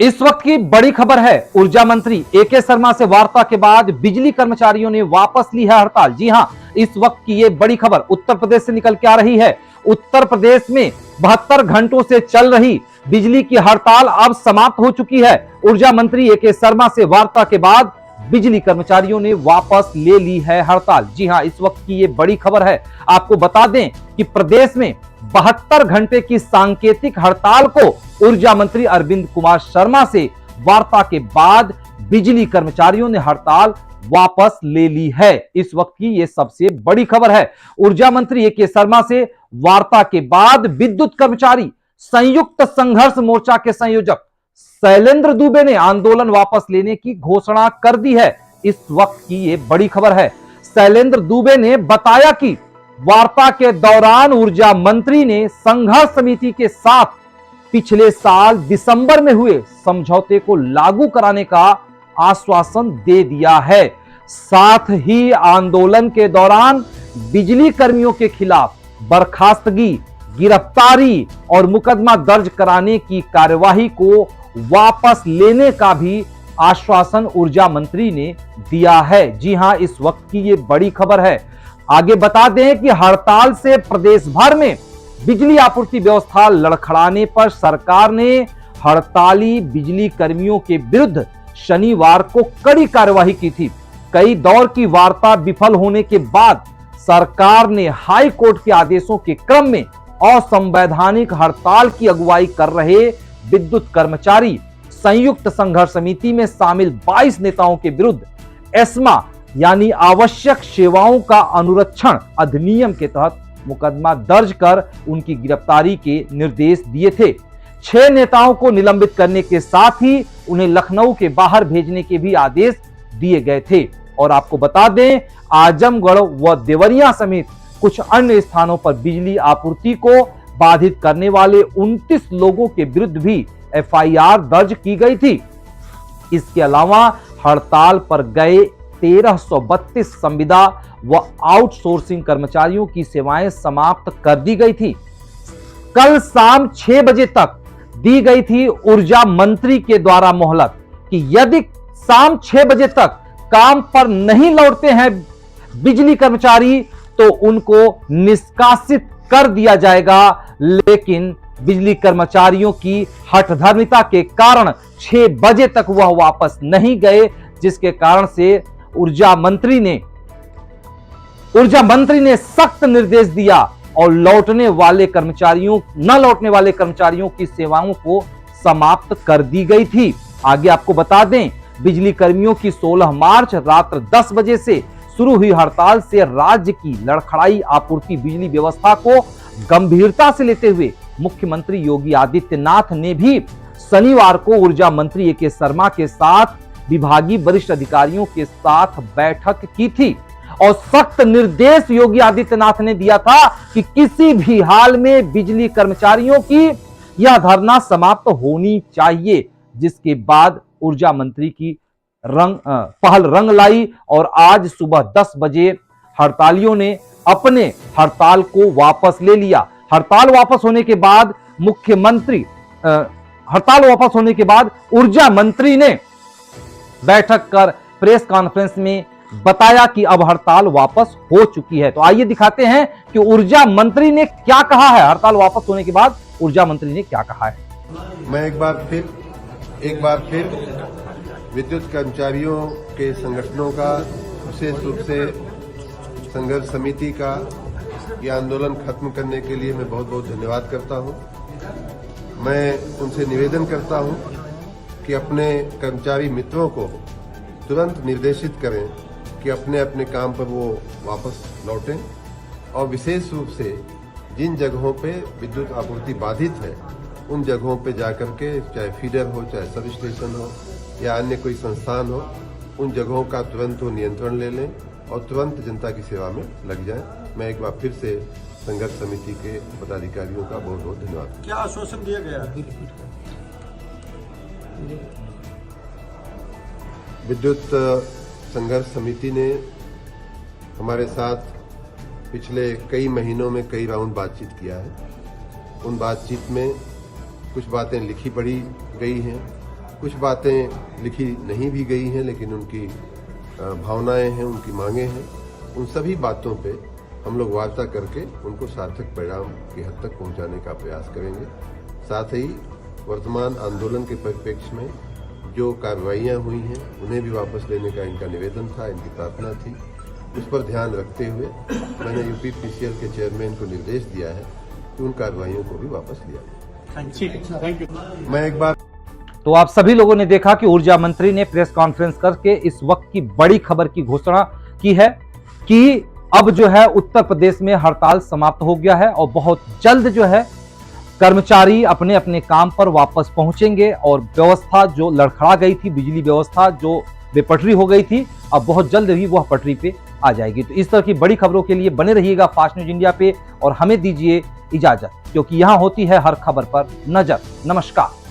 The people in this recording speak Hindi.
इस वक्त की बड़ी खबर है। ऊर्जा मंत्री एके शर्मा से वार्ता के बाद बिजली कर्मचारियों ने वापस ली है हड़ताल। जी हां, इस वक्त की ये बड़ी खबर उत्तर प्रदेश से निकल के आ रही है। उत्तर प्रदेश में 72 घंटों से चल रही बिजली की हड़ताल अब समाप्त हो चुकी है। ऊर्जा मंत्री एके शर्मा से वार्ता के बाद बिजली कर्मचारियों ने वापस ले ली है हड़ताल। जी हां, इस वक्त की ये बड़ी खबर है। आपको बता दें कि प्रदेश में 72 घंटे की सांकेतिक हड़ताल को ऊर्जा मंत्री अरविंद कुमार शर्मा से वार्ता के बाद बिजली कर्मचारियों ने हड़ताल वापस ले ली है। इस वक्त की यह सबसे बड़ी खबर है। ऊर्जा मंत्री एके शर्मा से वार्ता के बाद विद्युत कर्मचारी संयुक्त संघर्ष मोर्चा के संयोजक शैलेंद्र दुबे ने आंदोलन वापस लेने की घोषणा कर दी है। इस वक्त की यह बड़ी खबर है। शैलेंद्र दुबे ने बताया कि वार्ता के दौरान ऊर्जा मंत्री ने संघर्ष समिति के साथ पिछले साल दिसंबर में हुए समझौते को लागू कराने का आश्वासन दे दिया है। साथ ही आंदोलन के दौरान बिजली कर्मियों के खिलाफ बर्खास्तगी, गिरफ्तारी और मुकदमा दर्ज कराने की कार्यवाही को वापस लेने का भी आश्वासन ऊर्जा मंत्री ने दिया है। जी हां, इस वक्त की ये बड़ी खबर है। आगे बता दें कि हड़ताल से प्रदेश भर में बिजली आपूर्ति व्यवस्था लड़खड़ाने पर सरकार ने हड़ताली बिजली कर्मियों के विरुद्ध शनिवार को कड़ी कार्रवाई की थी। कई दौर की वार्ता विफल होने के बाद सरकार ने हाई कोर्ट के आदेशों के क्रम में असंवैधानिक हड़ताल की अगुवाई कर रहे विद्युत कर्मचारी संयुक्त संघर्ष समिति में शामिल 22 नेताओं के विरुद्ध एस्मा यानी आवश्यक सेवाओं का अनुरक्षण अधिनियम के तहत मुकदमा दर्ज कर उनकी गिरफ्तारी के निर्देश दिए थे। 6 नेताओं को निलंबित करने के साथ ही उन्हें लखनऊ के बाहर भेजने के भी आदेश दिए गए थे। और आपको बता दें, आजमगढ़ व देवरिया समेत कुछ अन्य स्थानों पर बिजली आपूर्ति को बाधित करने वाले 29 लोगों के विरुद्ध भी एफआईआर दर्ज की गई थी। इसके अलावा हड़ताल पर गए 1332 संविदा व आउटसोर्सिंग कर्मचारियों की सेवाएं समाप्त कर दी गई थी। कल शाम 6 बजे तक दी गई थी ऊर्जा मंत्री के द्वारा मोहलत कि यदि शाम 6 बजे तक काम पर नहीं लौटते हैं बिजली कर्मचारी तो उनको निष्कासित कर दिया जाएगा। लेकिन बिजली कर्मचारियों की हठधर्मिता के कारण 6 बजे तक वह वापस नहीं गए, जिसके कारण से ऊर्जा मंत्री ने सख्त निर्देश दिया और न लौटने वाले कर्मचारियों की सेवाओं को समाप्त कर दी गई थी। आगे आपको बता दें, बिजली कर्मियों की 16 मार्च रात्र 10 बजे से शुरू हुई हड़ताल से राज्य की लड़खड़ाई आपूर्ति बिजली व्यवस्था को गंभीरता से लेते हुए मुख्यमंत्री योगी आदित्यनाथ ने भी शनिवार को ऊर्जा मंत्री एके शर्मा के साथ विभागीय वरिष्ठ अधिकारियों के साथ बैठक की थी और सख्त निर्देश योगी आदित्यनाथ ने दिया था कि किसी भी हाल में बिजली कर्मचारियों की यह धरना समाप्त होनी चाहिए। जिसके बाद ऊर्जा मंत्री की पहल रंग लाई और आज सुबह 10 बजे हड़तालियों ने अपने हड़ताल को वापस ले लिया। हड़ताल वापस होने के बाद ऊर्जा मंत्री ने बैठक कर प्रेस कॉन्फ्रेंस में बताया कि अब हड़ताल वापस हो चुकी है। तो आइए दिखाते हैं कि ऊर्जा मंत्री ने क्या कहा है। हड़ताल वापस होने के बाद ऊर्जा मंत्री ने क्या कहा है। मैं एक बार फिर विद्युत कर्मचारियों के संगठनों का, विशेष रूप से संघर्ष समिति का ये आंदोलन खत्म करने के लिए मैं बहुत बहुत धन्यवाद करता हूं। मैं उनसे निवेदन करता हूं कि अपने कर्मचारी मित्रों को तुरंत निर्देशित करें कि अपने अपने काम पर वो वापस लौटें और विशेष रूप से जिन जगहों पे विद्युत आपूर्ति बाधित है उन जगहों पे जाकर के, चाहे फीडर हो, चाहे सब स्टेशन हो या अन्य कोई संस्थान हो, उन जगहों का तुरंत वो नियंत्रण ले लें और तुरंत जनता की सेवा में लग जाएं। मैं एक बार फिर से संघर्ष समिति के पदाधिकारियों का बहुत बहुत धन्यवाद। क्या आश्वासन दिया गया? विद्युत संघर्ष समिति ने हमारे साथ पिछले कई महीनों में कई राउंड बातचीत किया है। उन बातचीत में कुछ बातें लिखी पढ़ी गई हैं, कुछ बातें लिखी नहीं भी गई हैं, लेकिन उनकी भावनाएं हैं, उनकी मांगे हैं। उन सभी बातों पे हम लोग वार्ता करके उनको सार्थक परिणाम की हद तक पहुंचाने का प्रयास करेंगे। साथ ही वर्तमान आंदोलन के परिप्रेक्ष्य में जो कार्रवाइयां हुई हैं उन्हें भी वापस लेने का इनका निवेदन था, इनकी प्रार्थना थी। उस पर ध्यान रखते हुए मैंने यूपीपीसीएल के चेयरमैन को निर्देश दिया है कि उन कार्रवाइयों को भी वापस लिया जाए। Thank you. मैं एक बार तो आप सभी लोगों ने देखा कि ऊर्जा मंत्री ने प्रेस कॉन्फ्रेंस करके इस वक्त की बड़ी खबर की घोषणा की है कि अब जो है उत्तर प्रदेश में हड़ताल समाप्त हो गया है और बहुत जल्द जो है कर्मचारी अपने अपने काम पर वापस पहुंचेंगे और व्यवस्था जो लड़खड़ा गई थी, बिजली व्यवस्था जो बेपटरी हो गई थी, अब बहुत जल्द ही वह पटरी पे आ जाएगी। तो इस तरह की बड़ी खबरों के लिए बने रहिएगा फास्ट न्यूज इंडिया पे और हमें दीजिए इजाजत, क्योंकि यहां होती है हर खबर पर नजर। नमस्कार।